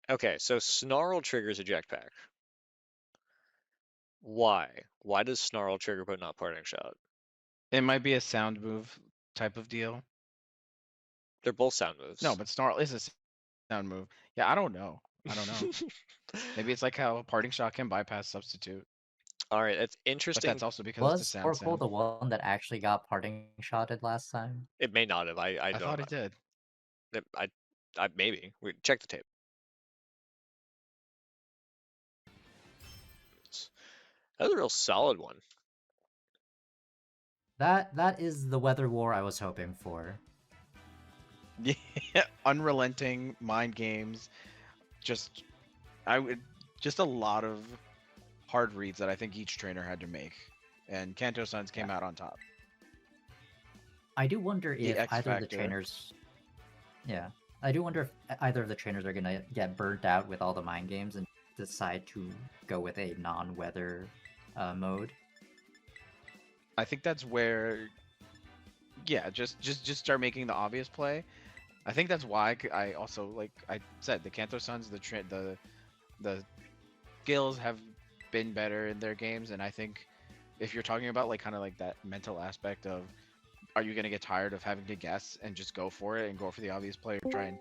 Okay, so Snarl triggers a jetpack. Why? Why does Snarl trigger but not Parting Shot? It might be a sound move type of deal. They're both sound No, moves. but Snarl is a sound move. Yeah, I don't know. I don't know. Maybe it's like how Parting Shot can bypass Substitute, All right, that's but interesting. that's also because it's a Was sound Torkoal sim. the one that actually got parting shotted last time? It may not have. I I don't. thought it did. I maybe. We check the tape. That was a real solid one. That is the weather war I was hoping for. Yeah, unrelenting mind games. Just I would just a lot of hard reads that I think each trainer had to make, and Kanto Suns Yeah. came out on top. I do wonder The if X either of the factor. trainers, yeah, I do wonder if either of the trainers are gonna get burnt out with all the mind games and decide to go with a non-weather mode. I think that's where, yeah, just start making the obvious play. I think that's why I also, like I said, the Kanto Suns, the skills have been better in their games, and I think if you're talking about like kind of like that mental aspect of, are you gonna get tired of having to guess and just go for it and go for the obvious play or try and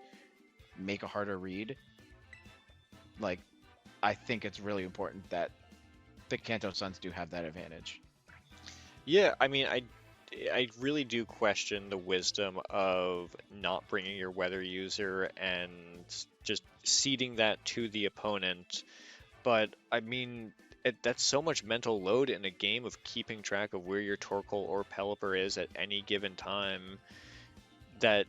make a harder read? Like, I think it's really important that the Kanto Suns do have that advantage. Yeah, I mean, I really do question the wisdom of not bringing your weather user and just ceding that to the opponent. But I mean, that's so much mental load in a game of keeping track of where your Torkoal or Pelipper is at any given time that,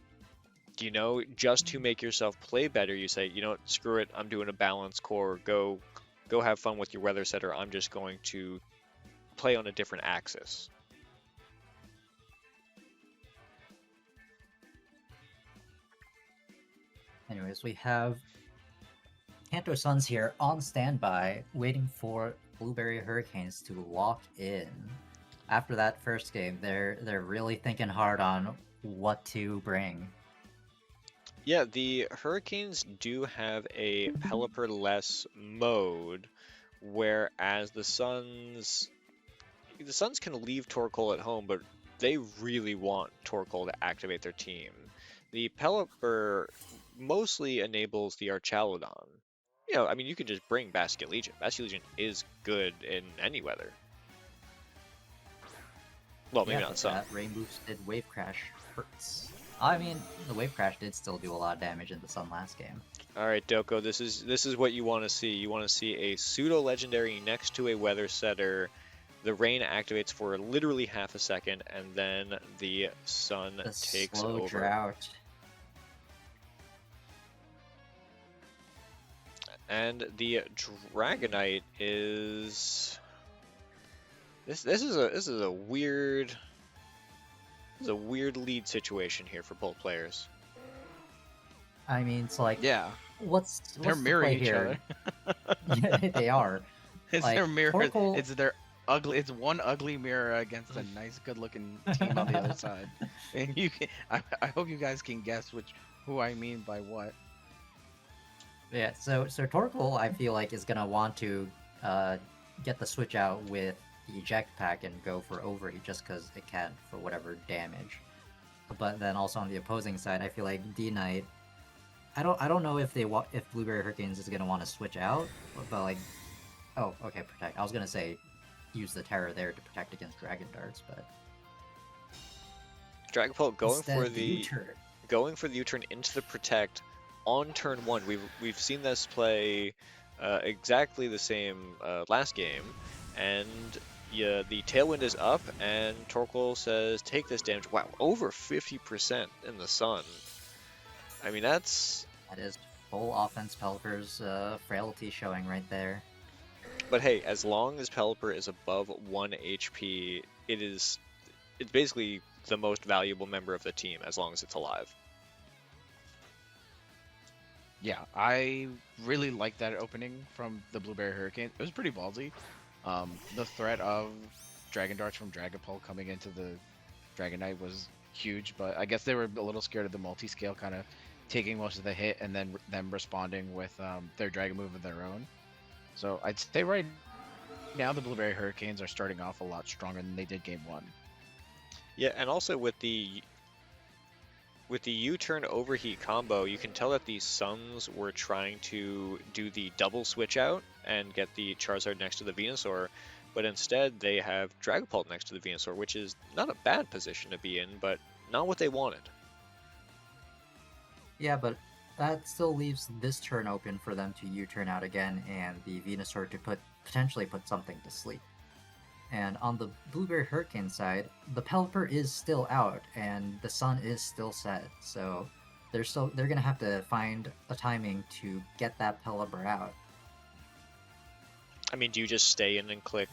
just to make yourself play better, you say, screw it, I'm doing a balance core. Go have fun with your weather setter. I'm just going to play on a different axis. Anyways, we have Kanto Suns here on standby, waiting for Blueberry Hurricanes to lock in. After that first game, they're really thinking hard on what to bring. Yeah, the Hurricanes do have a Pelipper-less mode, whereas the Suns can leave Torkoal at home, but they really want Torkoal to activate their team. The Pelipper mostly enables the Archaludon. I mean, you could just bring Basket Legion. Basket Legion is good in any weather. Well, maybe Yeah, not but some. that rain boosted Wave Crash hurts. I mean, the Wave Crash did still do a lot of damage in the Sun last game. All right, Doko, this is what you want to see. You want to see a pseudo legendary next to a weather setter. The rain activates for literally half a second, and then the sun The takes slow over. drought. And the Dragonite is this is a weird lead situation here for both players. I mean, it's like, Yeah, they're what's the mirroring play each here? other. Yeah, they are. It's Like their mirror. Torkoal. It's their ugly. It's one ugly mirror against a nice, good-looking team on the other side. And you can. I hope you guys can guess who I mean by what. Yeah, so Torkoal, I feel like, is gonna want to uh, get the switch out with the eject pack and go for overheat just because it can for whatever damage. But then also on the opposing side, I feel like D Knight. I don't know if if Blueberry Hurricanes is gonna want to switch out, but like, oh, okay, protect. I was gonna say use the Terror there to protect against Dragon Darts, but Dragapult instead the U-turn. going for the U-turn into the protect on turn one. We've seen this play exactly the same last game, and yeah, the tailwind is up, and Torkoal says, "Take this damage." Wow, over 50% in the sun. I mean, that's. That is full offense Pelipper's frailty showing right there. But hey, as long as Pelipper is above 1 HP, it's basically the most valuable member of the team as long as it's alive. Yeah, I really like that opening from the Blueberry Hurricane. It was pretty ballsy. The threat of Dragon Darts from Dragapult coming into the Dragonite was huge, but I guess they were a little scared of the multi-scale kind of taking most of the hit and then them responding with their dragon move of their own. So I'd say right now the Blueberry Hurricanes are starting off a lot stronger than they did game one. Yeah, and also with the U-turn overheat combo, you can tell that the Suns were trying to do the double switch out and get the Charizard next to the Venusaur, but instead they have Dragapult next to the Venusaur, which is not a bad position to be in, but not what they wanted. Yeah, but that still leaves this turn open for them to U-turn out again and the Venusaur to potentially put something to sleep. And on the Blueberry Hurricane side, the Pelipper is still out and the sun is still set, so they're gonna have to find a timing to get that Pelipper out. I mean, do you just stay in and click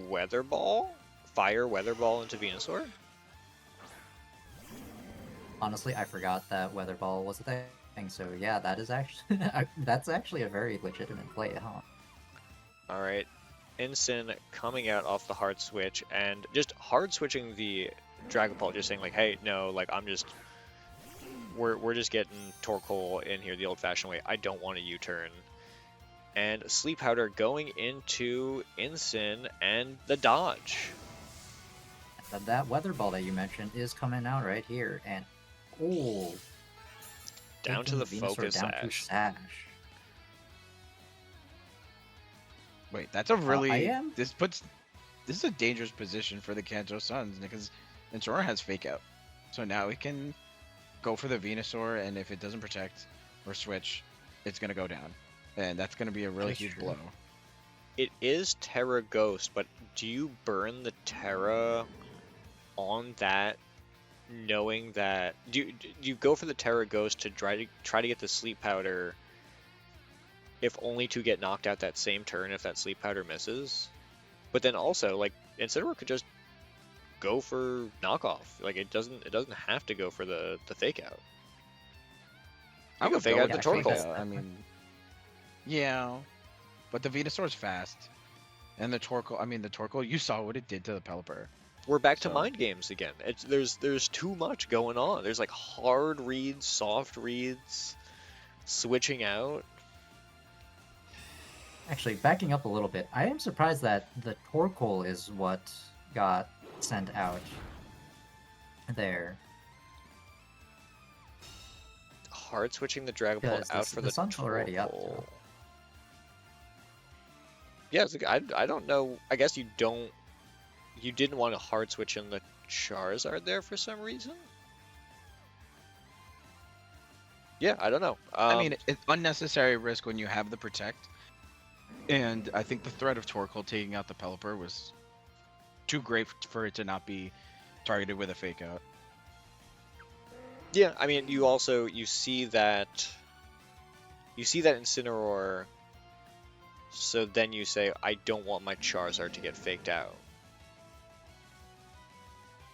Weather Ball? Fire Weather Ball into Venusaur? Honestly, I forgot that Weather Ball was a thing, so yeah, that is actually that's actually a very legitimate play, huh? Alright, Ensign coming out off the hard switch and just hard switching the Dragapult, just saying like, hey, no, like we're just getting Torkoal in here the old-fashioned way. I don't want a U-turn. And Sleep Powder going into Ensign and the dodge. That Weather Ball that you mentioned is coming out right here, and Down to the Venusaur focus down to sash. Sash. Wait, that's a really am? this is a dangerous position for the Kanto Suns because Ventura has Fake Out, so now we can go for the Venusaur, and if it doesn't protect or switch, it's gonna go down, and that's gonna be a really That's huge true. blow. It is Terra Ghost, but do you burn the Terra on that, knowing that do you go for the Terra Ghost to try to get the Sleep Powder, if only to get knocked out that same turn if that Sleep Powder misses? But then also, like, Incineroar could just go for knockoff. Like, it doesn't have to go for the fake out. I You would can fake go out with the Fake Torkoal. Out, I mean, yeah, but the Venusaur's fast, and the Torkoal. You saw what it did to the Pelipper. We're back to So- mind games again. There's too much going on. There's like hard reads, soft reads, switching out. Actually, backing up a little bit, I am surprised that the Torkoal is what got sent out there. Hard switching the Dragon Ball Because out for the sun's already up. Torkoal. So. Yeah, it's like, I don't know. I guess you didn't want to hard switch in the Charizard there for some reason. Yeah, I don't know. I mean, it's unnecessary risk when you have the protect, and I think the threat of Torkoal taking out the Pelipper was too great for it to not be targeted with a Fake Out. yeah, I mean, you see that Incineroar. So then you say, I don't want my Charizard to get faked out.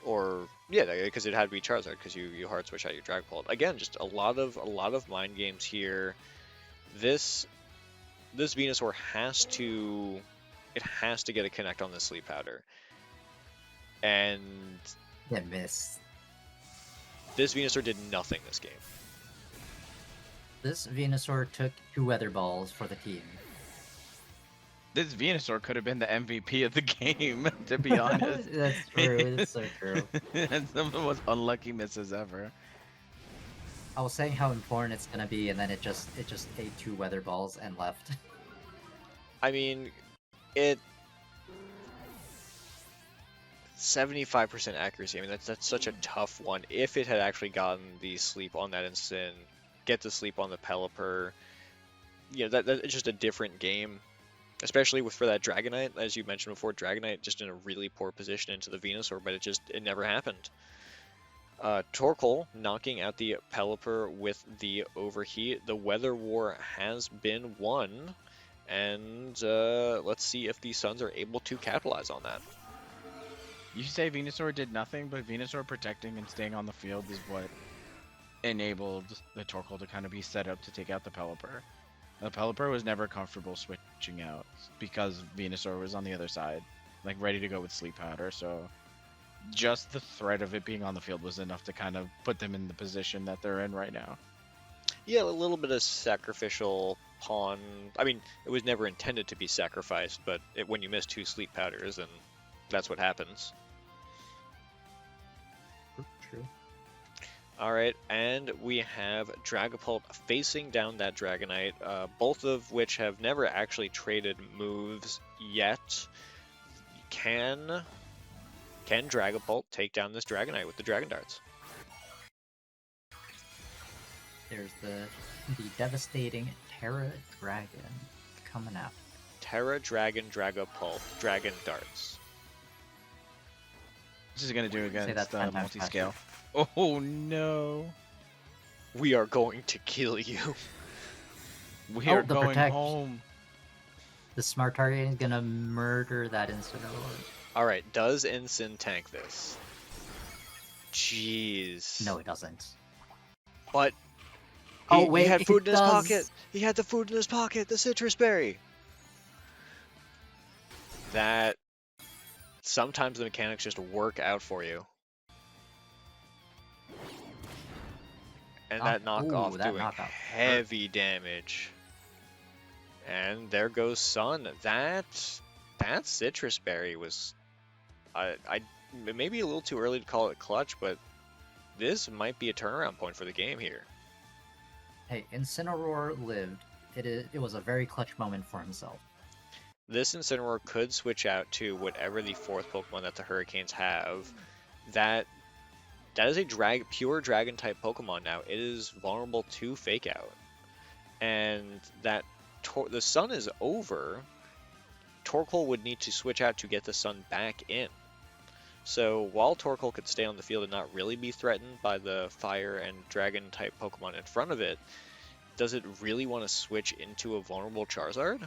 Or yeah, because it had to be Charizard because you hard switch out your Dragapult. Again, just a lot of mind games here. This Venusaur has to get a connect on the Sleep Powder. And It missed. this Venusaur did nothing this game. This Venusaur took 2 Weather Balls for the team. This Venusaur could have been the MVP of the game, to be honest. That's true. That's so true. That's some of the most unlucky misses ever. I was saying how important it's gonna be, and then it just ate 2 Weather Balls and left. I mean, it 75% accuracy. I mean, that's such a tough one. If it had actually gotten the sleep on that instant, get the sleep on the Pelipper, you know, that it's just a different game. Especially for that Dragonite, as you mentioned before, Dragonite just in a really poor position into the Venusaur, but it never happened. Torkoal knocking out the Pelipper with the overheat. The Weather War has been won, and let's see if the Suns are able to capitalize on that. You say Venusaur did nothing, but Venusaur protecting and staying on the field is what enabled the Torkoal to kind of be set up to take out the Pelipper. The Pelipper was never comfortable switching out because Venusaur was on the other side, like ready to go with Sleep Powder. So just the threat of it being on the field was enough to kind of put them in the position that they're in right now. Yeah, a little bit of sacrificial pawn. I mean, it was never intended to be sacrificed, but when you miss 2 sleep powders, then that's what happens. True. All right, and we have Dragapult facing down that Dragonite, both of which have never actually traded moves yet. Can Dragapult take down this Dragonite with the Dragon Darts? There's the devastating Terra Dragon coming out. Terra Dragon Dragapult, Dragon Darts. What's he gonna do Say against that's 10 times multi-scale? Oh no! We are going to kill you. We Oh, are the going protect. home. The smart target is gonna murder that Incineroar. All right, does Ensign tank this? Jeez. No, it doesn't. But Oh, he wait, had it food in his does. pocket. He had the food in his pocket, the citrus berry. That sometimes the mechanics just work out for you. And that knockoff that doing knockoff. heavy damage. And there goes Sun. That citrus berry was, I maybe a little too early to call it clutch, but this might be a turnaround point for the game here. Hey, Incineroar lived. It was a very clutch moment for himself. This Incineroar could switch out to whatever the 4th Pokemon that the Hurricanes have. That is a pure Dragon type Pokemon now. It is vulnerable to Fake Out, and that the Sun is over. Torkoal would need to switch out to get the Sun back in. So while Torkoal could stay on the field and not really be threatened by the Fire and Dragon type Pokemon in front of it, does it really want to switch into a vulnerable Charizard?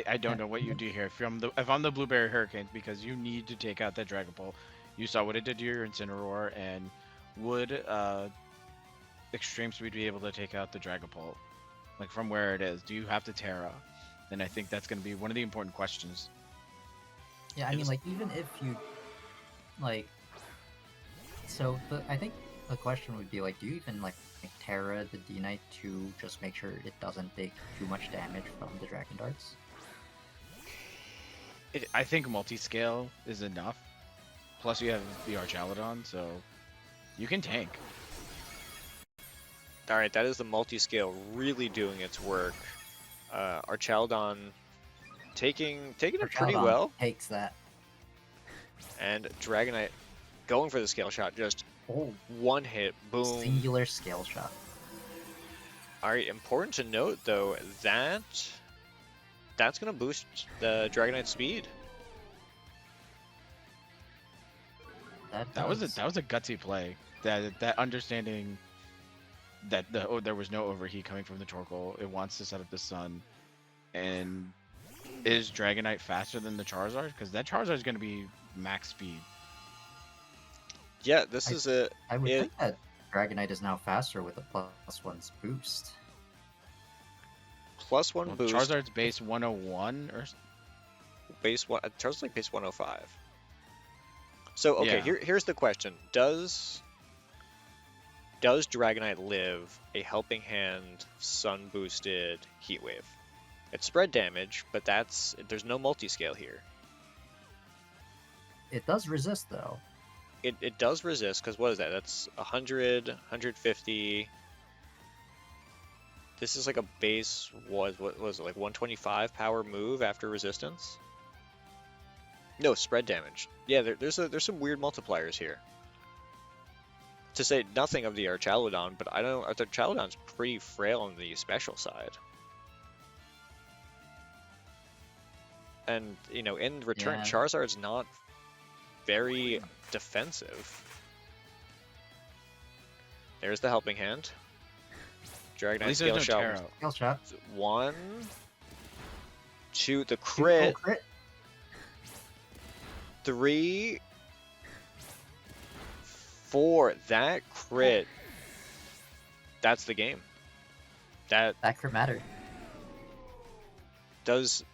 I don't know what you do here. If I'm the Blueberry Hurricanes, because you need to take out that Dragapult. You saw what it did to your Incineroar, and would Extreme Speed be able to take out the Dragapult? Like, from where it is, do you have to Terra? And I think that's going to be one of the important questions. Yeah, I mean, like, even if you, like, so I think the question would be, like, do you even, like Terra the D-Knight to just make sure it doesn't take too much damage from the Dragon Darts? I think multi-scale is enough. Plus you have the Archaludon, so you can tank. All right, that is the multi-scale really doing its work. Archaludon taking it pretty Archaludon well, takes that. and Dragonite going for the scale shot. Just one hit, boom. Singular scale shot. All right, important to note though that's going to boost the Dragonite's speed. That was a gutsy play. That understanding that there was no overheat coming from the Torkoal. It wants to set up the Sun. And is Dragonite faster than the Charizard? Because that Charizard is going to be max speed. Yeah, this is a. I would think that Dragonite is now faster with a +1 boost. +1 boost. Charizard's base 101 or base one. Charizard's like base 105. So okay, Yeah. here's the question: Does Dragonite live a Helping Hand Sun boosted Heat Wave? It's spread damage, but there's no multi-scale here. It does resist though. It does resist, because what is that? That's 100, 150. This is like a base, what was it, like 125 power move after resistance? No, spread damage. Yeah, there's some weird multipliers here. To say nothing of the Archaludon, but I don't know, Archaludon's pretty frail on the special side. And, in return, Yeah. Charizard's not very defensive. There's the Helping Hand. at Dragonite least scale there's no shot. Terra. Scale shot. 1, 2, the Oh, crit. crit. 3, 4. That crit. That's the game. That That crit mattered. does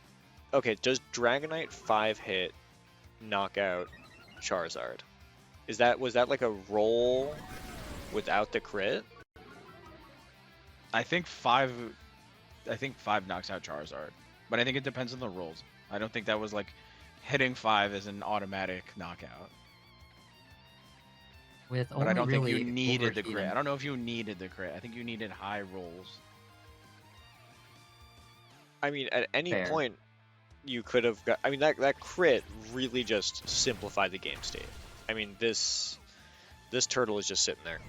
Okay, does Dragonite 5-hit knock out Charizard? Was that like a roll without the crit? I think 5 knocks out Charizard, but I think it depends on the rolls. I don't think that was like hitting 5 is an automatic knockout. With But I only don't think you really needed the crit. overheating- I don't know if you needed the crit. I think you needed high rolls. I mean, at any Fair. point, you could have got. I mean, that crit really just simplified the game state. I mean, this turtle is just sitting there.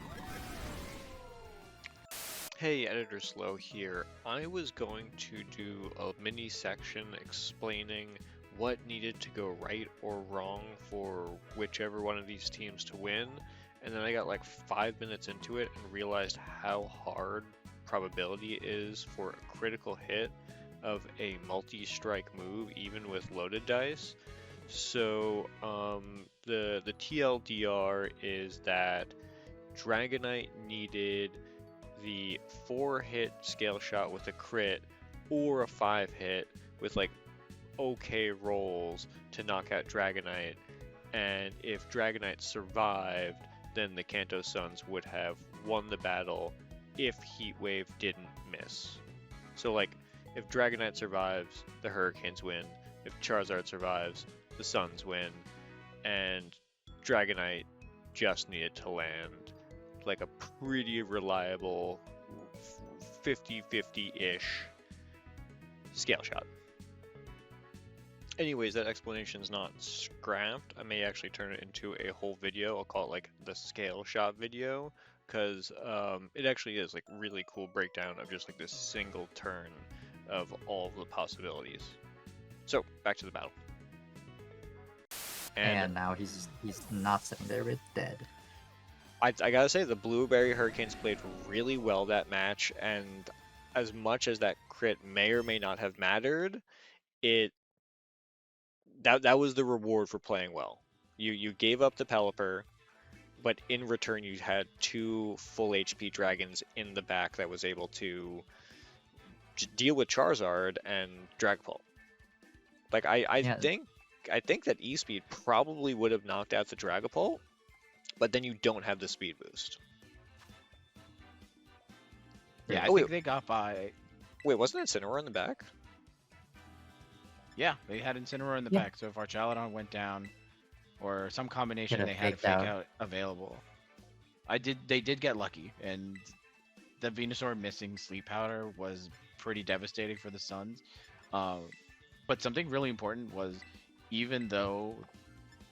Hey, Editor Slow here. I was going to do a mini section explaining what needed to go right or wrong for whichever one of these teams to win, and then I got like 5 minutes into it and realized how hard probability is for a critical hit of a multi-strike move, even with loaded dice. So the TLDR is that Dragonite needed the 4-hit scale shot with a crit or a 5-hit with like okay rolls to knock out Dragonite, and if Dragonite survived, then the Kanto Suns would have won the battle if Heat Wave didn't miss. So like, if Dragonite survives, the Hurricanes win. If Charizard survives, the Suns win. And Dragonite just needed to land like a pretty reliable 50-50-ish scale shot. Anyways, that explanation's not scrapped. I may actually turn it into a whole video. I'll call it like the scale shot video, because it actually is like really cool breakdown of just like this single turn of all of the possibilities. So back to the battle. And now he's not sitting there with dead. I gotta say, the Blueberry Hurricanes played really well that match, and as much as that crit may or may not have mattered, that was the reward for playing well. You gave up the Pelipper, but in return you had 2 full HP dragons in the back that was able to deal with Charizard and Dragapult. Like I think that E-Speed probably would have knocked out the Dragapult, but then you don't have the speed boost. Yeah, I Oh, think they got by. Wait, wasn't Incineroar in the back? Yeah, they had Incineroar in the Yeah. back, so if Archaludon went down, or some combination, Could have they had a faked fake out. out available. They did get lucky, and the Venusaur missing Sleep Powder was pretty devastating for the Suns. But something really important was, even though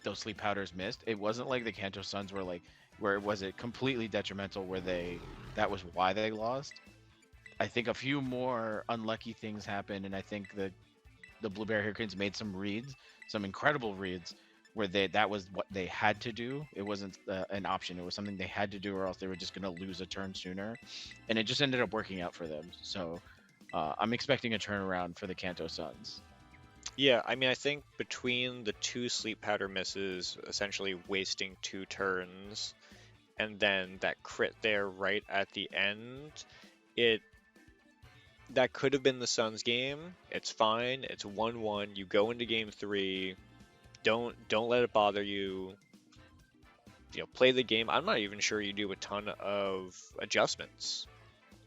those Sleep Powders missed, it wasn't like the Kanto Suns were like, where was it completely detrimental, where that was why they lost. I think a few more unlucky things happened, and I think the Blueberry Hurricanes made some reads, some incredible reads, where that was what they had to do. It wasn't an option. It was something they had to do, or else they were just going to lose a turn sooner. And it just ended up working out for them. So I'm expecting a turnaround for the Kanto Suns. Yeah, I mean, I think between the 2 Sleep Powder misses, essentially wasting 2 turns, and then that crit there right at the end, that could have been the Suns game. It's fine. It's 1-1. You go into game 3. Don't let it bother you. You know, play the game. I'm not even sure you do a ton of adjustments.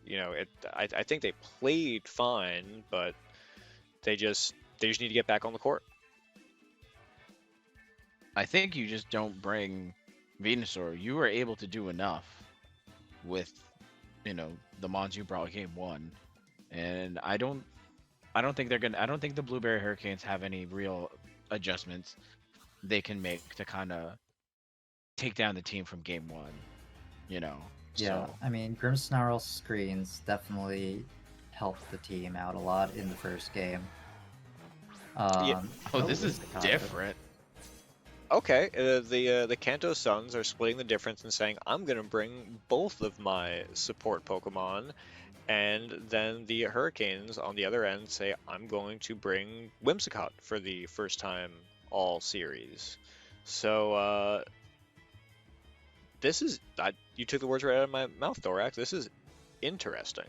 You know, I think they played fine, but they just need to get back on the court. I think you just don't bring Venusaur. You were able to do enough with, the mons you brought game 1. And I don't think the Blueberry Hurricanes have any real adjustments they can make to kind of take down the team from game 1, Yeah, So, I mean, Grimmsnarl screens definitely helped the team out a lot in the first game. this is Wisdicott. different. Okay, the Kanto Suns are splitting the difference and saying, I'm going to bring both of my support Pokemon. And then the Hurricanes on the other end say, I'm going to bring Whimsicott for the first time all series. So, this is... you took the words right out of my mouth, Thorax. This is interesting.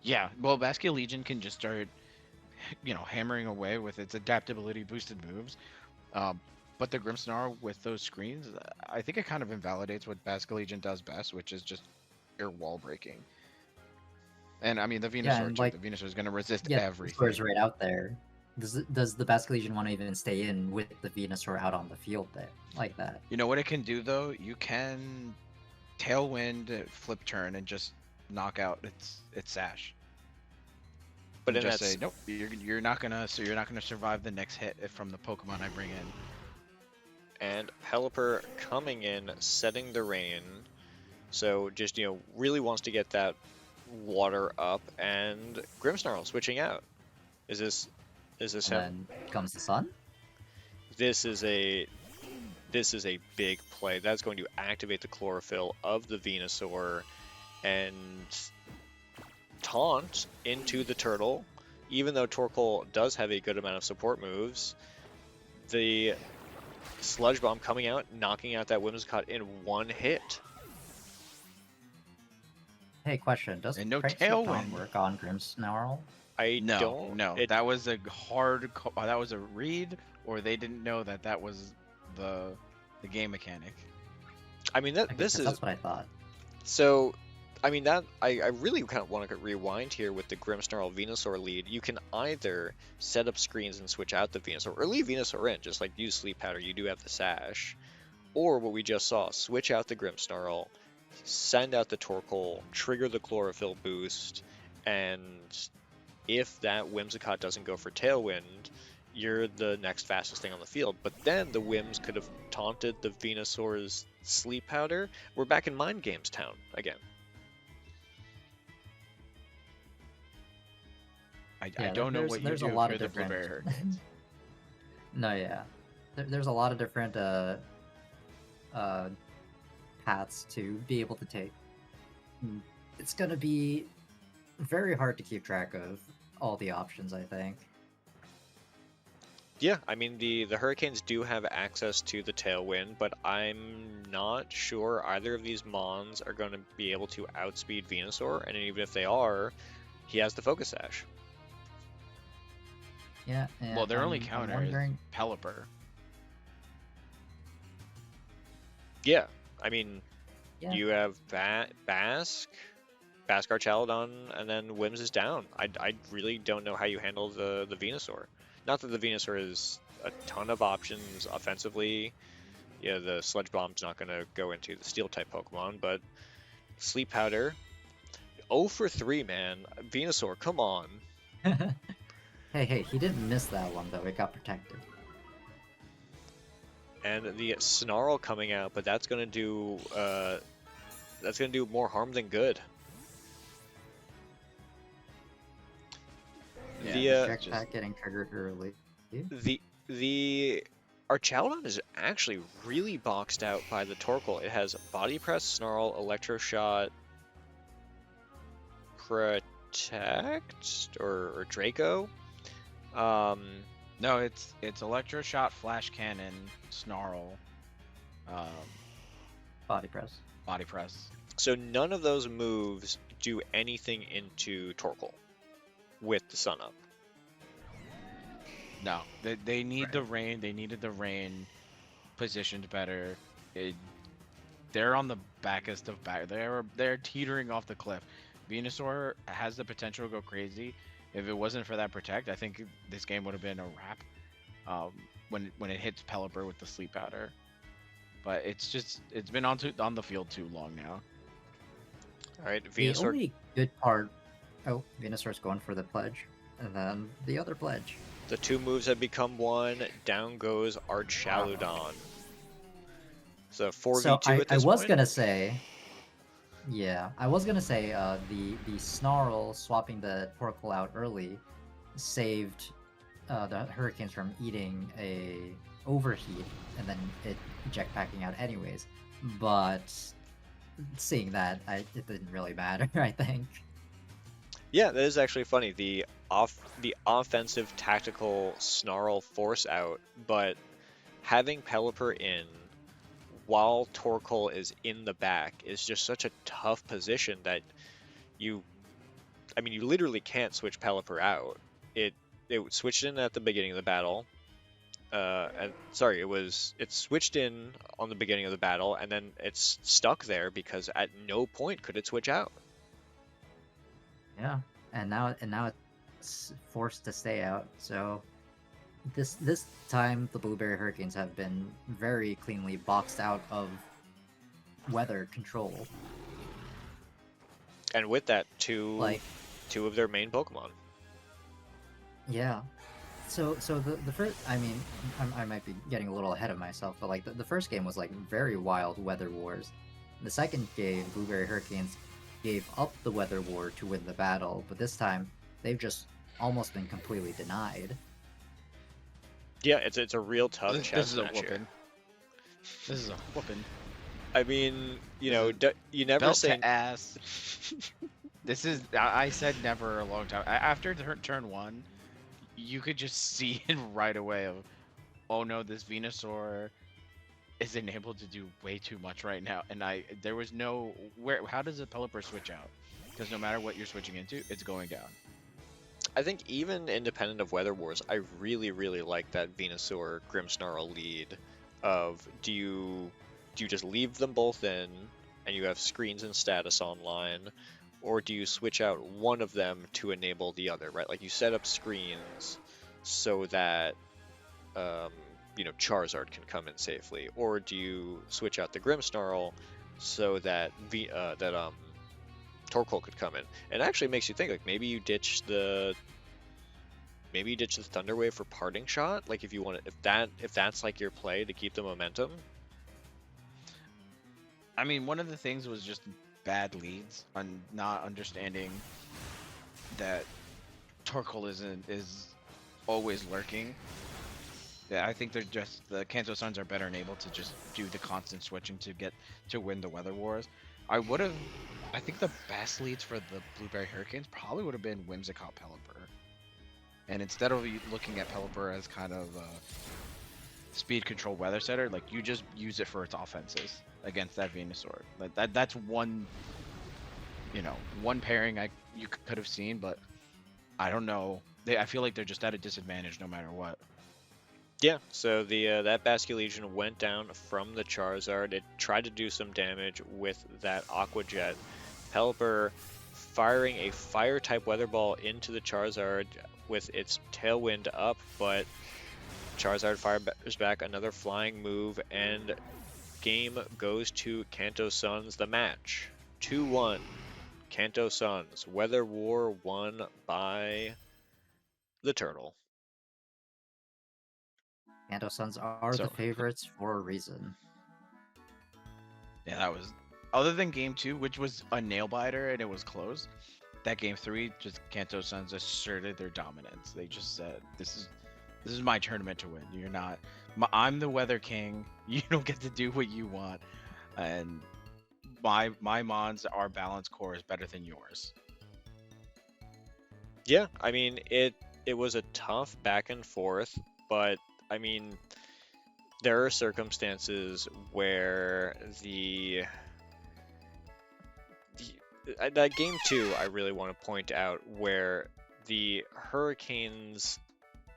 Yeah, well, Basket Legion can just start hammering away with its adaptability boosted moves. Um, but the Grimmsnarl with those screens, I think it kind of invalidates what Basque Legion does best, which is just pure wall breaking. And I mean the Yeah, Venusaur and too. like, The Venusaur is going to resist yeah, the Venusaur is everything. right out there. Does the Basque Legion want to even stay in with the Venusaur out on the field there like that? You know what it can do though? You can tailwind, flip turn, and just knock out its sash. But And in just that say nope, you're not gonna survive the next hit from the Pokemon I bring in. and Pelipper coming in, setting the rain. So just really wants to get that water up, and Grimmsnarl switching out. Is this And him? then comes the sun. This is a big play. That's going to activate the chlorophyll of the Venusaur and taunt into the turtle. Even though Torkoal does have a good amount of support moves, the Sludge Bomb coming out, knocking out that Whimsicott in one hit. Hey, question: does And no Crank Sweep Taunt tailwind. work on Grimmsnarl? No. That was a that was a read, or they didn't know that was the game mechanic. I mean, Okay, this 'cause is that's what I thought. so. I mean, that I really kind of want to rewind here with the Grimmsnarl Venusaur lead. You can either set up screens and switch out the Venusaur, or leave Venusaur in, just like use Sleep Powder. You do have the Sash, or what we just saw: switch out the Grimmsnarl, send out the Torkoal, trigger the Chlorophyll boost, and if that Whimsicott doesn't go for Tailwind, you're the next fastest thing on the field. But then the Whims could have taunted the Venusaur's Sleep Powder. We're back in Mind Games Town again. I don't know what you there's do a lot if of you're the different. Blueberry Hurricanes. No, yeah, there's a lot of different paths to be able to take. It's gonna be very hard to keep track of all the options, I think. Yeah, I mean the Hurricanes do have access to the Tailwind, but I'm not sure either of these Mons are going to be able to outspeed Venusaur, and even if they are, he has the Focus Sash. Yeah. And Well, their only I'm counter wondering... is Pelipper. Yeah, I mean, Yeah. you have Basque, Archaludon, and then Wims is down. I really don't know how you handle the Venusaur. Not that the Venusaur is a ton of options offensively. Yeah, the Sludge Bomb's not going to go into the Steel-type Pokemon, but Sleep Powder, 0 for 3, man. Venusaur, come on. Hey, he didn't miss that one though. It got protected. And the Snarl coming out, but that's going to do more harm than good. Yeah, The Jetpack getting triggered early. The Archaludon is actually really boxed out by the Torkoal. It has Body Press, Snarl, Electroshot, Protect, or Draco. No, it's Electroshot, Flash Cannon, Snarl, Body Press. Body Press. So none of those moves do anything into Torkoal with the Sun Up. No, they need Right. the rain. They needed the rain positioned better. They're on the backest of back. They're teetering off the cliff. Venusaur has the potential to go crazy. If it wasn't for that protect, I think this game would have been a wrap. When it hits Pelipper with the Sleep Powder, but it's been on the field too long now. All right, The Venusaur. only good part... Oh, Venusaur's going for the pledge. And then the other pledge. The two moves have become one. Down goes Archaludon. So 4v2 So at this I was point. gonna say... Yeah, I was gonna say the Snarl swapping the Torkoal out early saved the Hurricanes from eating a overheat and then it jetpacking out anyways. But seeing that, it didn't really matter, I think. Yeah, that is actually funny. The offensive tactical Snarl force out, but having Pelipper in while Torkoal is in the back is just such a tough position that you literally can't switch Pelipper out. it switched in at the beginning of the battle. Sorry, it switched in on the beginning of the battle, and then it's stuck there because at no point could it switch out. Yeah, and now it's forced to stay out. So this time the Blueberry Hurricanes have been very cleanly boxed out of weather control. And with that, Like, two of their main Pokemon. yeah. So the first, I mean, I might be getting a little ahead of myself, but like the first game was like very wild weather wars. The second game, Blueberry Hurricanes gave up the weather war to win the battle, but this time they've just almost been completely denied. Yeah, it's a real tough This chess is a match here. whooping. This is a whooping. I mean, you This know, is you never Belt say to ass. This is. I said never a long time. After turn 1, you could just see it right away. Of, oh no, this Venusaur is enabled to do way too much right now, and there was no where. How does a Pelipper switch out? Because no matter what you're switching into, it's going down. I think even independent of Weather Wars, I really, really like that Venusaur Grimmsnarl lead of do you just leave them both in and you have screens and status online, or do you switch out one of them to enable the other, right? Like you set up screens so that you know, Charizard can come in safely, or do you switch out the Grimmsnarl so that Torkoal could come in? And it actually makes you think, like maybe you ditch the Thunder Wave for Parting Shot, like if you want to, if that's like your play to keep the momentum. I mean, one of the things was just bad leads on not understanding that Torkoal is always lurking. Yeah, I think they're just the Kanto Suns are better enabled to just do the constant switching to win the weather wars. I think the best leads for the Blueberry Hurricanes probably would have been Whimsicott Pelipper. And instead of looking at Pelipper as kind of a speed control weather setter, like you just use it for its offenses against that Venusaur. Like that's one, one pairing you could have seen, but I don't know. I feel like they're just at a disadvantage no matter what. Yeah, so the that Basculegion went down from the Charizard. It tried to do some damage with that Aqua Jet. Pelipper firing a Fire-type Weather Ball into the Charizard with its Tailwind up, but Charizard fires back another flying move, and game goes to Kanto Suns. The match 2-1. Kanto Suns. Weather War won by the Turtle. Kanto Suns are the favorites for a reason. Yeah, that was other than game 2, which was a nail biter and it was close. That game 3, just Kanto Suns asserted their dominance. They just said, "This is my tournament to win. You're not. I'm the Weather King. You don't get to do what you want, and my Mons, our balance core is better than yours." Yeah, I mean it was a tough back and forth, but I mean, there are circumstances where that game 2, I really want to point out where the Hurricanes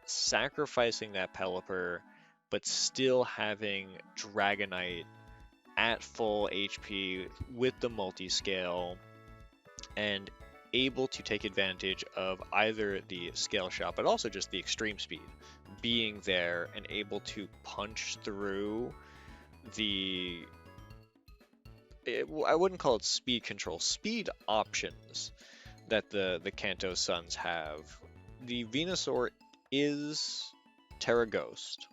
sacrificing that Pelipper, but still having Dragonite at full HP with the multi-scale and able to take advantage of either the scale shot, but also just the extreme speed being there and able to punch through I wouldn't call it speed control, speed options that the Kanto Suns have. The Venusaur is Terra Ghost,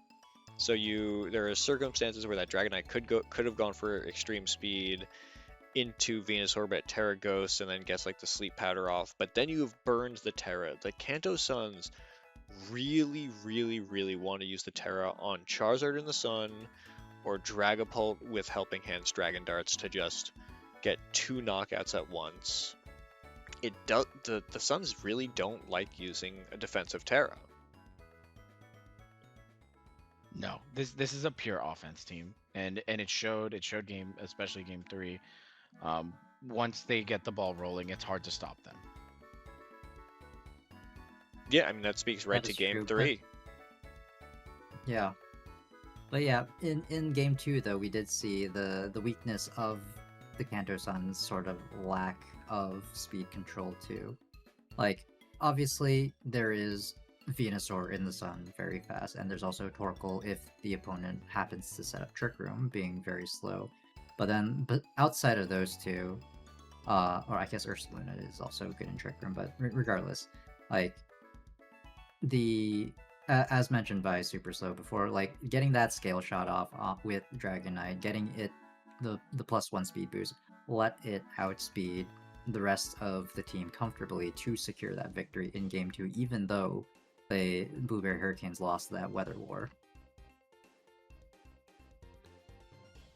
so there are circumstances where that Dragonite could have gone for extreme speed into Venusaur, but Terra Ghost and then gets like the sleep powder off, but then you've burned the Terra. The Kanto Suns really, really, really want to use the Terra on Charizard in the Sun or Dragapult with Helping Hands Dragon Darts to just get 2 knockouts at once. The Suns really don't like using a defensive Terra. No, this is a pure offense team, and it showed game, especially game 3. Once they get the ball rolling, it's hard to stop them. Yeah, I mean that speaks right That to is game true, but- 3. Yeah. But yeah, in game 2 though, we did see the weakness of the Kanto Sun's sort of lack of speed control too. Like, obviously there is Venusaur in the Sun very fast, and there's also Torkoal if the opponent happens to set up Trick Room, being very slow. But outside of those two, or I guess Ursaluna is also good in Trick Room, but regardless, like as mentioned by Super Slow before, like getting that scale shot off with Dragonite, getting it the +1 speed boost, let it outspeed the rest of the team comfortably to secure that victory in game 2, even though the Blueberry Hurricanes lost that weather war.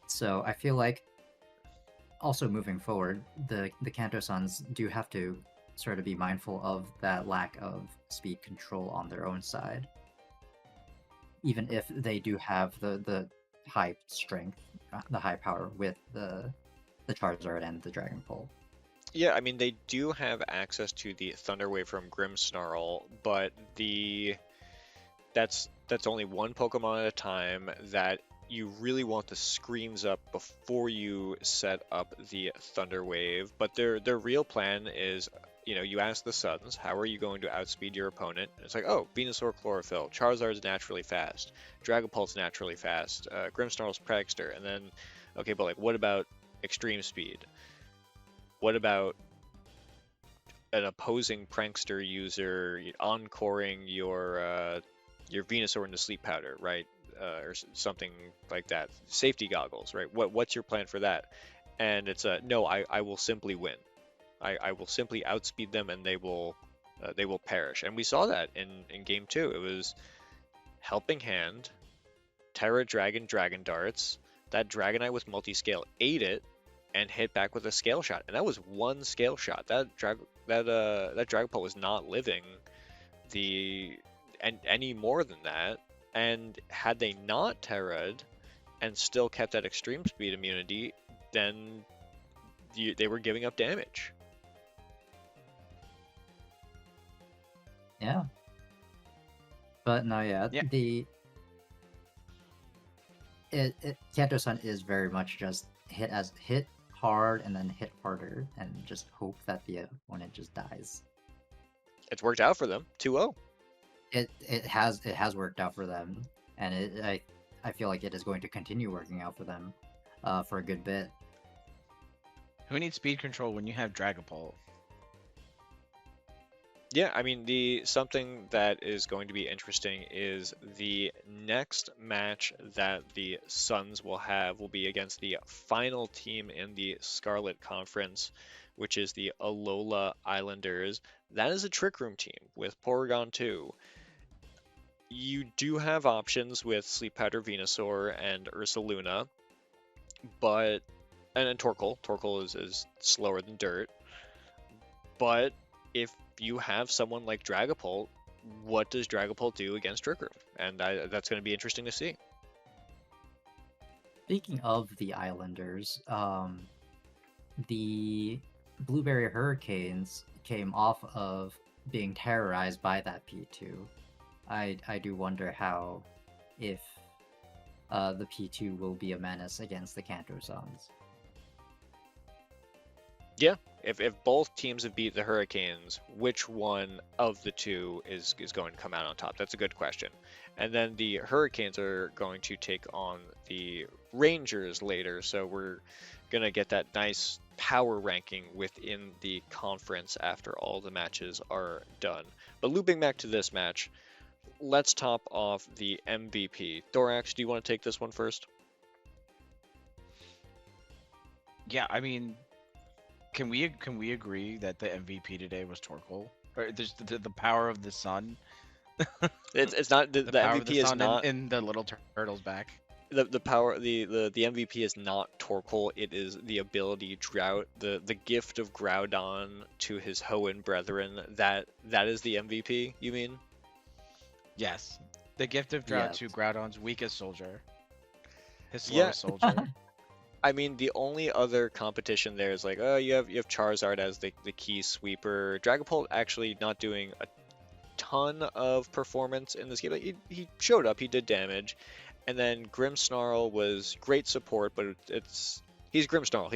So I feel like also moving forward, the Kanto Suns do have to sort of be mindful of that lack of speed control on their own side. Even if they do have the high strength, the high power with the Charizard and the Dragon Pole. Yeah, I mean they do have access to the Thunder Wave from Grimmsnarl, but that's only one Pokemon at a time that you really want the screens up before you set up the Thunder Wave. But their real plan is, you know, you ask the Suns, how are you going to outspeed your opponent? And it's like, oh, Venusaur Chlorophyll, Charizard's naturally fast, Dragapult's naturally fast, Grimmsnarl's Prankster, and then, okay, but like, what about extreme speed? What about an opposing Prankster user encoring your Venusaur into Sleep Powder, right? Or something like that. Safety goggles, right? What's your plan for that? And it's no, I will simply win. I will simply outspeed them, and they will perish. And we saw that in game 2. It was Helping Hand, Terra Dragon Darts. That Dragonite with multi-scale ate it and hit back with a scale shot, and that was one scale shot. That Dragapult was not living any more than that. And had they not Terra'd and still kept that extreme speed immunity, then they were giving up damage. Yeah. But no, yeah. Kanto Sun is very much just hit hard and then hit harder and just hope that the opponent just dies. It's worked out for them. 2-0. It has worked out for them, and I feel like it is going to continue working out for them for a good bit. Who needs speed control when you have Dragapult? Yeah, I mean, something that is going to be interesting is the next match that the Suns will have will be against the final team in the Scarlet Conference, which is the Alola Islanders. That is a Trick Room team with Porygon 2. You do have options with Sleep Powder Venusaur and Ursaluna, and then Torkoal. Torkoal is slower than dirt. But if you have someone like Dragapult, what does Dragapult do against Trick Room? And that's going to be interesting to see. Speaking of the Islanders, the Blueberry Hurricanes came off of being terrorized by that P2. I do wonder if the P2 will be a menace against the Kanto Suns. Yeah, if both teams have beat the Hurricanes, which one of the two is going to come out on top? That's a good question. And then the Hurricanes are going to take on the Rangers later, so we're going to get that nice power ranking within the conference after all the matches are done. But looping back to this match, let's top off the MVP. Thorax, do you want to take this one first? Yeah, I mean, can we agree that the MVP today was Torkoal? Or there's the power of the sun. It's not the power MVP of the is sun not in the little turtle's back. the power the MVP is not Torkoal. It is the ability Drought, the gift of Groudon to his Hoenn brethren. That is the MVP. You mean? Yes, the gift of Drought Yes. to Groudon's weakest soldier, his slowest soldier. I mean, the only other competition there is like, you have Charizard as the key sweeper. Dragapult actually not doing a ton of performance in this game. Like, he showed up, he did damage, and then Grimmsnarl was great support, but he's Grimmsnarl.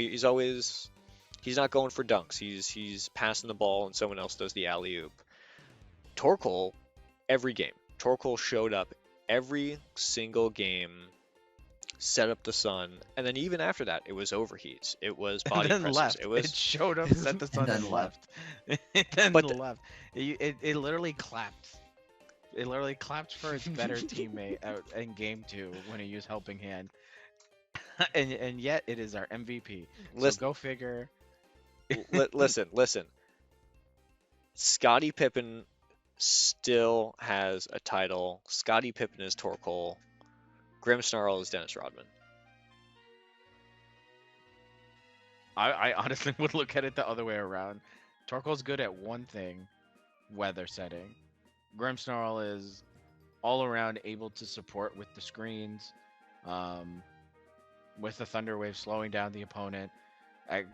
He's not going for dunks. He's passing the ball and someone else does the alley oop. Torkoal, every game. Torkoal showed up every single game, set up the sun, and then even after that, it was overheats. It was body and then presses. left. It was It showed up, set the sun, then and left. It then left. It literally clapped. It literally clapped for its better teammate out in game 2 when he used helping hand, and yet it is our MVP. So go figure. Listen. Scottie Pippen still has a title. Scottie Pippen is Torkoal. Grimmsnarl is Dennis Rodman. I honestly would look at it the other way around. Torkoal's good at one thing, weather setting. Grimmsnarl is all around able to support with the screens, with the Thunder Wave slowing down the opponent,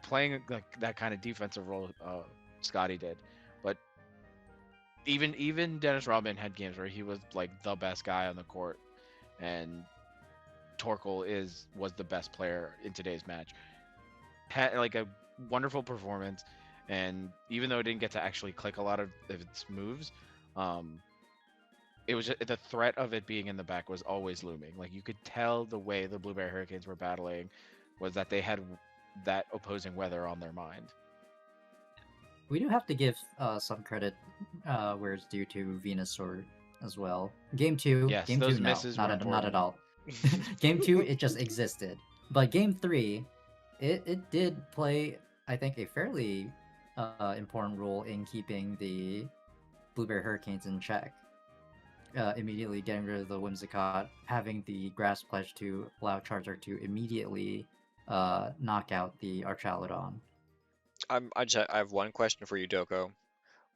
playing like that kind of defensive role Scotty did. But even Dennis Rodman had games where he was like the best guy on the court, and Torkoal was the best player in today's match. Had like a wonderful performance, and even though it didn't get to actually click a lot of its moves, it was just, the threat of it being in the back was always looming. Like you could tell the way the Blueberry Hurricanes were battling was that they had that opposing weather on their mind. We do have to give some credit where it's due to Venusaur as well. Game 2, yes, game those 2, misses no, were not at all. Game 2, it just existed. But game 3, it did play, I think, a fairly important role in keeping the Blueberry Hurricanes in check. Immediately getting rid of the Whimsicott, having the Grass Pledge to allow Charizard to immediately knock out the Archaludon. I have one question for you, Doko.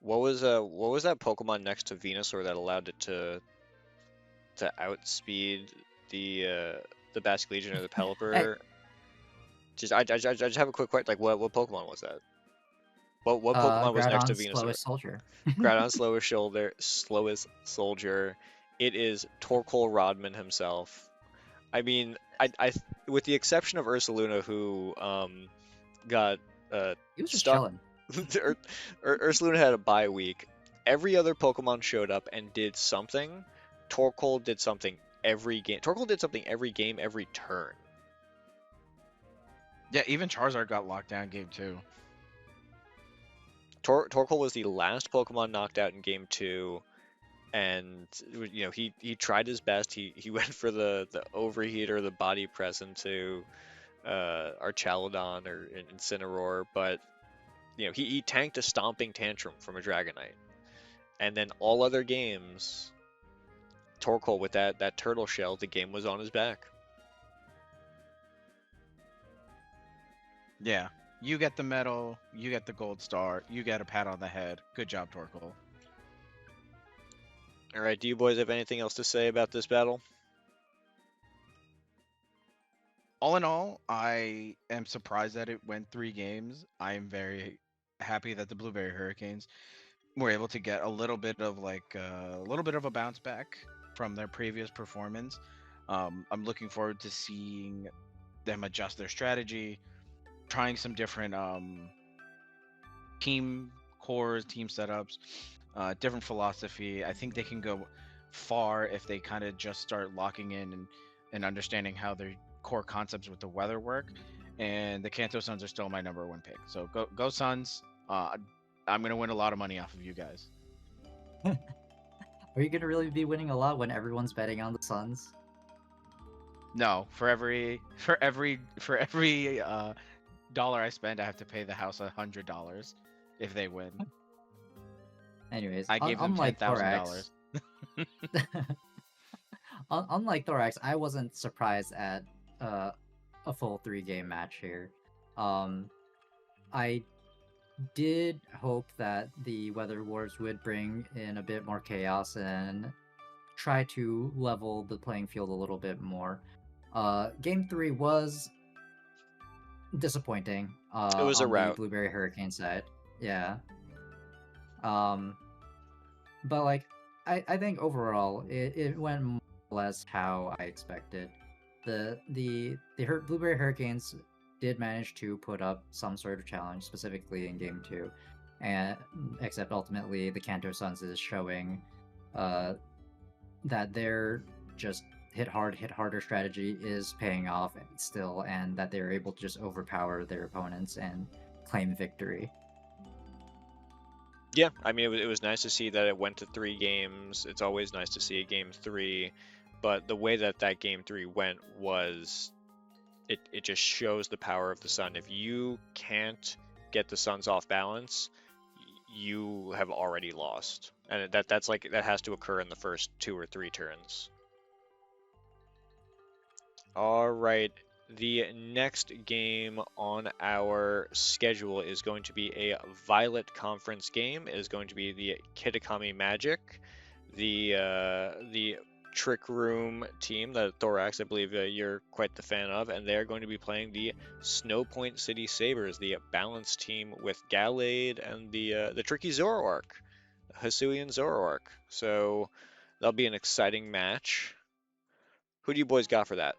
What was that Pokemon next to Venusaur that allowed it to outspeed the Basque Legion or the Pelipper? I just have a quick question. Like, what Pokemon was that? What Pokemon was next to Venusaur? Slowest Soldier. Groudon slowest soldier. It is Torkoal Rodman himself. I mean, I with the exception of Ursaluna, who got He was just stuck. chilling. Ursaluna had a bye week. Every other Pokemon showed up and did something. Torkoal did something every game. Torkoal did something every game, every turn. Yeah, even Charizard got locked down game 2. Torkoal was the last Pokemon knocked out in game 2, and he tried his best. He went for the overheat or the body press into Archaludon or Incineroar, but he tanked a stomping tantrum from a Dragonite, and then all other games, Torkoal with that turtle shell, the game was on his back. Yeah. You get the medal, you get the gold star, you get a pat on the head. Good job, Torkoal. All right, do you boys have anything else to say about this battle? All in all, I am surprised that it went 3 games. I am very happy that the Blueberry Hurricanes were able to get a little bit of a bounce back from their previous performance. I'm looking forward to seeing them adjust their strategy, trying some different team cores, team setups, different philosophy. I think they can go far if they kind of just start locking in and understanding how their core concepts with the weather work. And the Kanto Suns are still my #1 pick. So go Suns. I'm going to win a lot of money off of you guys. Are you going to really be winning a lot when everyone's betting on the Suns? No, for every dollar I spend, I have to pay the house $100 if they win. Anyways, I gave them $10,000. Unlike Thorax, I wasn't surprised at a full 3-game match here. I did hope that the Weather Wars would bring in a bit more chaos and try to level the playing field a little bit more. Game 3 was disappointing. It was a on rout. The Blueberry Hurricane side. Yeah. But like I think overall it went more or less how I expected. The Blueberry Hurricanes did manage to put up some sort of challenge, specifically in game two, and except ultimately the Kanto Suns is showing that their just hit hard, hit harder strategy is paying off still, and that they're able to just overpower their opponents and claim victory. Yeah, I mean, it was nice to see that it went to 3 games. It's always nice to see a game 3, but the way that game 3 went was it just shows the power of the Sun. If you can't get the Suns off balance, you have already lost, and that's like that has to occur in the first 2 or 3 turns. All right. The next game on our schedule is going to be a Violet Conference game. It is going to be the Kitakami Magic, the Trick Room team that Thorax, I believe you're quite the fan of, and they're going to be playing the Snowpoint City Sabers, the balanced team with Gallade and the tricky Zoroark, Hisuian Zoroark. So that'll be an exciting match. Who do you boys got for that?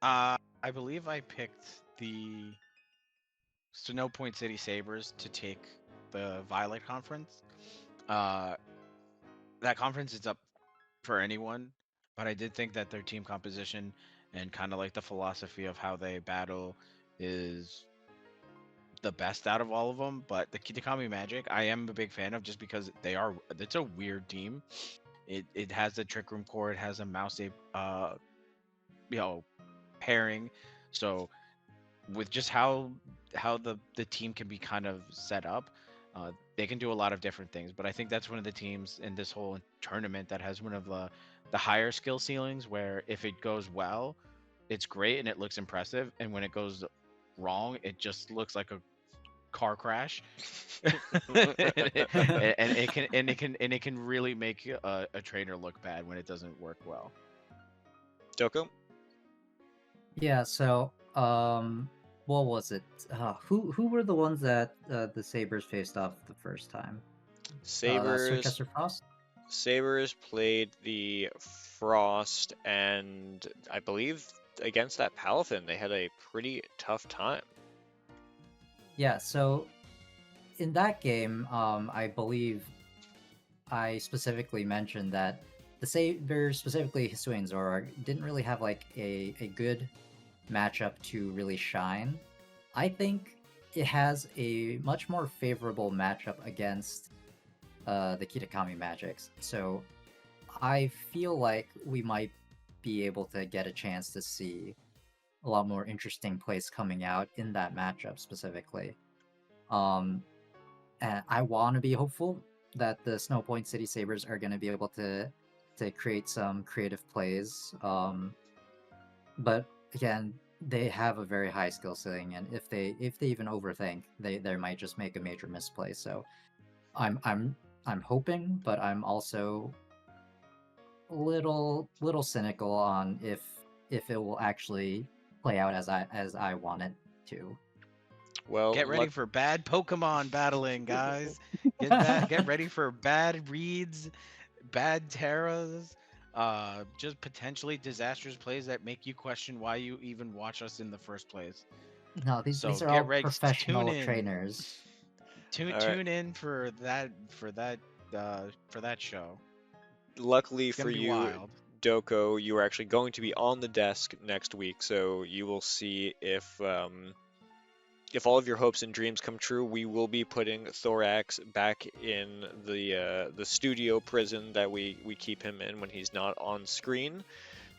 I believe I picked the Snow Point City Sabers to take the Violet Conference. That conference is up for anyone, but I did think that their team composition and kind of like the philosophy of how they battle is the best out of all of them. But the Kitakami Magic, I am a big fan of just because it's a weird team. It has the Trick Room core, it has a Mouse Ape, you know, pairing. So with just how the team can be kind of set up, they can do a lot of different things. But I think that's one of the teams in this whole tournament that has one of the higher skill ceilings, where if it goes well, it's great and it looks impressive, and when it goes wrong, it just looks like a car crash. And it can really make a trainer look bad when it doesn't work well. Doko? Yeah, so what was it? Who were the ones that the Sabers faced off the first time? Sir Sabers Chester Frost? Sabers played the Frost, and I believe against that Palafin they had a pretty tough time. Yeah, so in that game, I believe I specifically mentioned that the Sabers, specifically Hisuian Zoroark, didn't really have like a good matchup to really shine. I think it has a much more favorable matchup against the Kitakami Magics. So I feel like we might be able to get a chance to see a lot more interesting plays coming out in that matchup specifically. And I want to be hopeful that the Snowpoint City Sabers are going to be able to create some creative plays. But again, they have a very high skill ceiling, and if they even overthink, they might just make a major misplay. So I'm hoping, but I'm also a little cynical on if it will actually play out as I want it to. Well, Get ready for bad Pokemon battling, guys. Get ready for bad reads, bad Terras, just potentially disastrous plays that make you question why you even watch us in the first place. No, these are all professional trainers. Tune in for that show. Luckily It's for gonna be you, wild. Doko, you are actually going to be on the desk next week, so you will see if all of your hopes and dreams come true. We will be putting Thorax back in the studio prison that we keep him in when he's not on screen.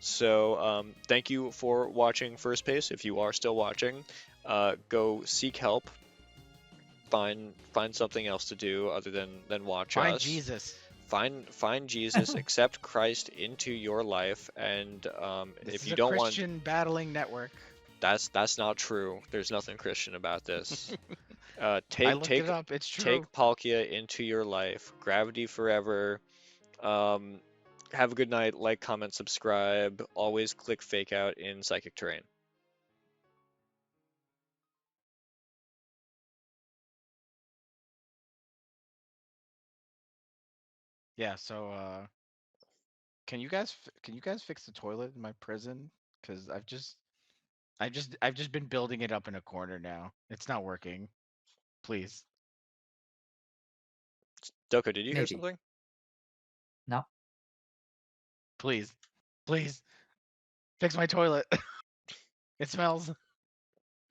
So thank you for watching First Pace. If you are still watching, go seek help. Find something else to do other than watch us. Find Jesus. Find Jesus, accept Christ into your life, and if you don't want Christian battling network. That's not true. There's nothing Christian about this. I looked it up. It's true. Take Palkia into your life. Gravity forever. Have a good night. Like, comment, subscribe. Always click fake out in Psychic Terrain. Yeah. So can you guys fix the toilet in my prison? Because I've just been building it up in a corner now. It's not working. Please, Doko, did you hear Maybe. something? No. please, please fix my toilet. It smells.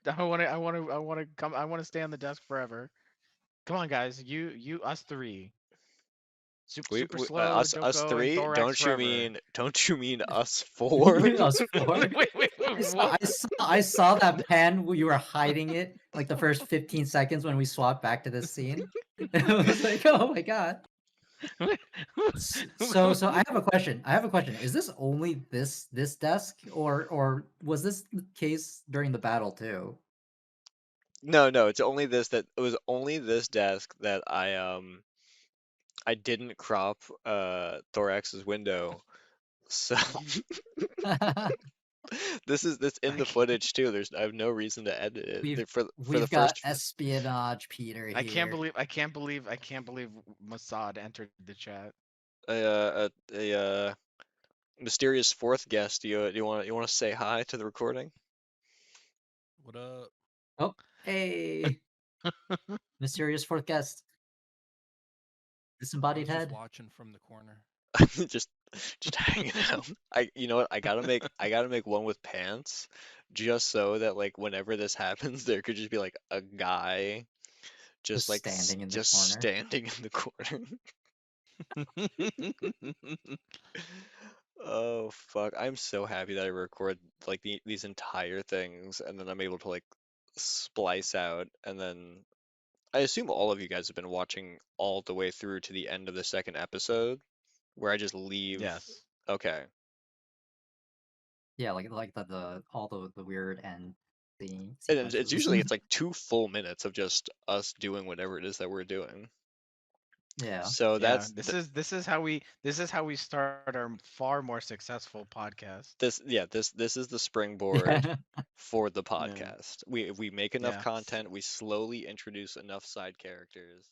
I want to stay on the desk forever. Come on, guys. Us three. Super slow, Us Doko, and three? Thorax forever. Don't you mean us four? Us four. Wait, what? I saw that pan where you were hiding it like the first 15 seconds when we swapped back to this scene. I was like, oh my god. So I have a question. Is this only this desk, or was this the case during the battle too? No, it's only this that it was only this desk that I didn't crop Thorax's window. So this in the I footage too. I have no reason to edit it. For the we've got first espionage Peter here. I can't believe Mossad entered the chat. a mysterious fourth guest. Do you want to say hi to the recording? What up? Oh, hey, mysterious fourth guest. I Disembodied was just head. watching from the corner. just hanging out. You know what? I gotta make one with pants, just so that like whenever this happens, there could just be like a guy Just standing in the just corner. standing in the corner. Oh fuck! I'm so happy that I record like these entire things, and then I'm able to like splice out, and then I assume all of you guys have been watching all the way through to the end of the second episode, where I just leave. Yes. Okay. Yeah, like the all the weird and the And sequences. it's like 2 full minutes of just us doing whatever it is that we're doing. Yeah. So Yeah, that's this is how we start our far more successful podcast. this is the springboard for the podcast. We if we make enough Yeah. content, we slowly introduce enough side characters.